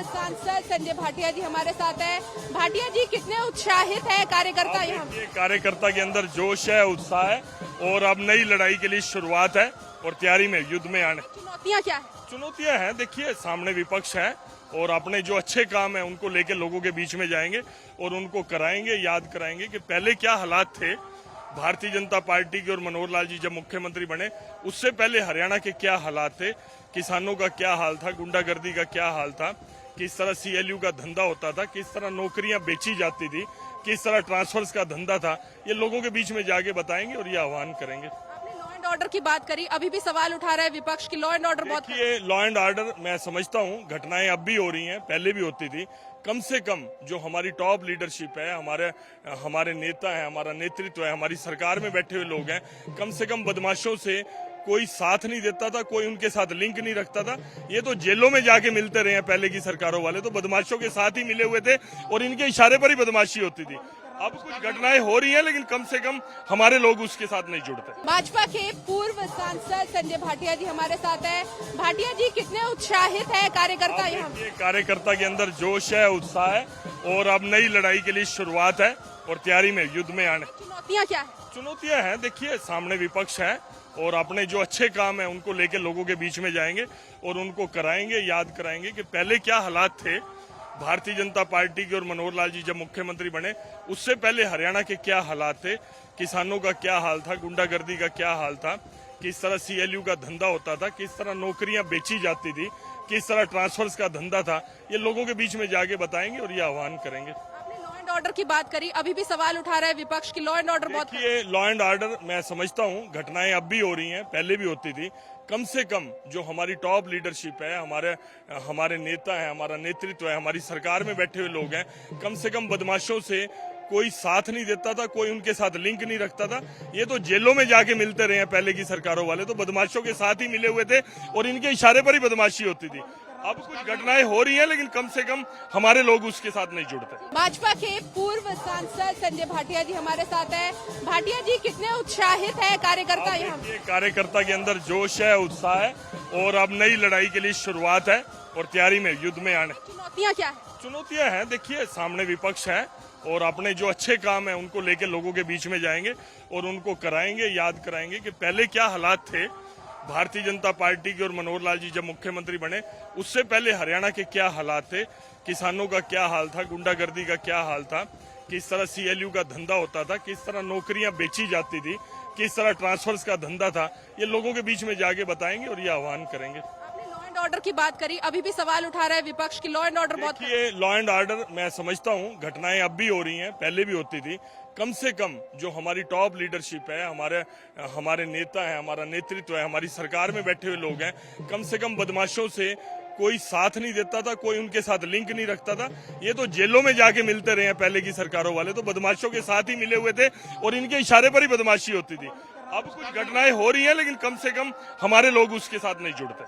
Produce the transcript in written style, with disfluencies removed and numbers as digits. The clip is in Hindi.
सांसद संजय भाटिया जी हमारे साथ है। भाटिया जी, कितने उत्साहित है कार्यकर्ता यहाँ? कार्यकर्ता के अंदर जोश है, उत्साह है और अब नई लड़ाई के लिए शुरुआत है और तैयारी में, युद्ध में आने। चुनौतियाँ क्या है? चुनौतियां हैं, देखिए सामने विपक्ष है और अपने जो अच्छे काम है उनको लेके लोगों के बीच में जाएंगे और उनको कराएंगे, याद कराएंगे कि पहले क्या हालात थे भारतीय जनता पार्टी के और मनोहर लाल जी जब मुख्यमंत्री बने, उससे पहले हरियाणा के क्या हालात थे, किसानों का क्या हाल था, गुंडागर्दी का क्या हाल था, किस तरह सीएलयू का धंधा होता था, किस तरह नौकरियां बेची जाती थी, किस तरह ट्रांसफर्स का धंधा था, ये लोगों के बीच में जाके बताएंगे और ये आह्वान करेंगे। आपने लॉ एंड ऑर्डर की बात करी, अभी भी सवाल उठा रहा है विपक्ष की लॉ एंड ऑर्डर बहुत। ये लॉ एंड ऑर्डर मैं समझता हूँ घटनाएं अब भी हो रही हैं, पहले भी होती थी। कम से कम जो हमारी टॉप लीडरशिप है, हमारे नेता है, हमारा नेतृत्व है, हमारी सरकार में बैठे हुए लोग हैं, कम से कम बदमाशों से कोई साथ नहीं देता था, कोई उनके साथ लिंक नहीं रखता था। ये तो जेलों में जाके मिलते रहे हैं पहले की सरकारों वाले, तो बदमाशों के साथ ही मिले हुए थे और इनके इशारे पर ही बदमाशी होती थी। अब कुछ घटनाएं हो रही हैं लेकिन कम से कम हमारे लोग उसके साथ नहीं जुड़ते। भाजपा के पूर्व सांसद संजय भाटिया जी हमारे साथ है। भाटिया जी, कितने उत्साहित है कार्यकर्ता यहाँ? कार्यकर्ता के अंदर जोश है, उत्साह है और अब नई लड़ाई के लिए शुरुआत है और तैयारी में, युद्ध में आने। चुनौतियाँ क्या है? चुनौतियां हैं, देखिए सामने विपक्ष है और अपने जो अच्छे काम है उनको लेके लोगों के बीच में जाएंगे और उनको कराएंगे, याद कराएंगे कि पहले क्या हालात थे भारतीय जनता पार्टी के और मनोहर लाल जी जब मुख्यमंत्री बने, उससे पहले हरियाणा के क्या हालात थे, किसानों का क्या हाल था, गुंडागर्दी का क्या हाल था, किस तरह सीएलयू का धंधा होता था, किस तरह नौकरियां बेची जाती थी, किस तरह ट्रांसफर्स का धंधा था, ये लोगों के बीच में जाके बताएंगे और ये आह्वान करेंगे। ऑर्डर की बात करी, अभी भी सवाल उठा रहा है विपक्ष की लॉ एंड ऑर्डर बहुत। ये लॉ एंड ऑर्डर मैं समझता हूँ घटनाएं अब भी हो रही हैं, पहले भी होती थी। कम से कम जो हमारी टॉप लीडरशिप है, हमारे नेता है, हमारा नेतृत्व है, हमारी सरकार में बैठे हुए लोग हैं, कम से कम बदमाशों से कोई साथ नहीं देता था, कोई उनके साथ लिंक नहीं रखता था। ये तो जेलों में जाके मिलते रहे हैं पहले की सरकारों वाले, तो बदमाशों के साथ ही मिले हुए थे और इनके इशारे पर ही बदमाशी होती थी। अब कुछ घटनाएं हो रही हैं लेकिन कम से कम हमारे लोग उसके साथ नहीं जुड़ते। भाजपा के पूर्व सांसद संजय भाटिया जी हमारे साथ है। भाटिया जी, कितने उत्साहित है कार्यकर्ता यहाँ? कार्यकर्ता के अंदर जोश है, उत्साह है और अब नई लड़ाई के लिए शुरुआत है और तैयारी में, युद्ध में आने। चुनौतियाँ क्या है? चुनौतियां हैं, देखिए सामने विपक्ष है और अपने जो अच्छे काम है उनको लेके लोगों के बीच में जाएंगे और उनको कराएंगे, याद कराएंगे कि पहले क्या हालात थे भारतीय जनता पार्टी के और मनोहर लाल जी जब मुख्यमंत्री बने, उससे पहले हरियाणा के क्या हालात थे, किसानों का क्या हाल था, गुंडागर्दी का क्या हाल था, किस तरह सीएलयू का धंधा होता था, किस तरह नौकरियां बेची जाती थी, किस तरह ट्रांसफर्स का धंधा था, ये लोगों के बीच में जाके बताएंगे और ये आह्वान करेंगे। ऑर्डर की बात करी, अभी भी सवाल उठा रहा है विपक्ष की लॉ एंड ऑर्डर बहुत। ये लॉ एंड ऑर्डर मैं समझता हूँ घटनाएं अब भी हो रही हैं, पहले भी होती थी। कम से कम जो हमारी टॉप लीडरशिप है, हमारे नेता है, हमारा नेतृत्व है, हमारी सरकार में बैठे हुए लोग हैं, कम से कम बदमाशों से कोई साथ नहीं देता था, कोई उनके साथ लिंक नहीं रखता था। ये तो जेलों में जाके मिलते रहे हैं पहले की सरकारों वाले, तो बदमाशों के साथ ही मिले हुए थे और इनके इशारे पर ही बदमाशी होती थी। अब कुछ घटनाएं हो रही हैं लेकिन कम से कम हमारे लोग उसके साथ नहीं जुड़ते।